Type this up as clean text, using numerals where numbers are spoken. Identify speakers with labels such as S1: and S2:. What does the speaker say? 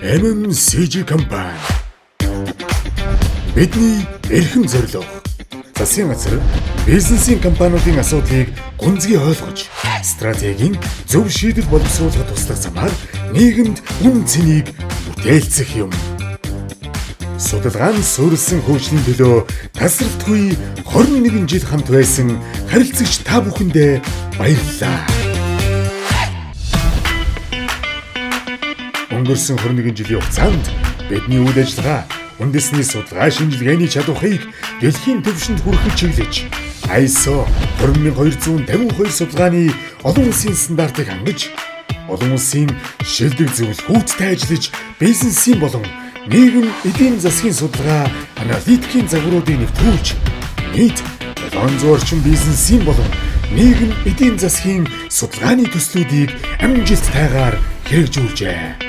S1: MMCG компани. Бидний эрхэм зорилго. Засгийн газар бизнесийн компаниудын асуудлыг гүнзгий ойлгож, стратегийн зөв шийдэл боловсруулахад туслах замаар нийгэмд үн цэнийг бүтээлцэх юм. Судалгаанд суурилсан хөгжлийн төлөө тасралтгүй 21 жил хамт байсан харилцагч та бүхэндээ баярлалаа. Өнгөрсөн 21 жилийн хугацаанд бидний үйл ажиллагаа үндэсний судалгаа шинжилгээний чадварыг дэлхийн түвшинд хүрэхэд чиглэж ISO 20252 судалгааны олон улсын стандартыг хангаж, олон улсын шилдэг зөвлөхүүдтэй ажиллаж, бизнесийн болон нийгэм эдийн засгийн судалгаа аналитикийн загваруудыг нэвтрүүлж, нийт 700 орчим бизнесийн болон нийгэм эдийн засгийн судалгааны төслүүдийг амжилттайгаар хэрэгжүүлжээ.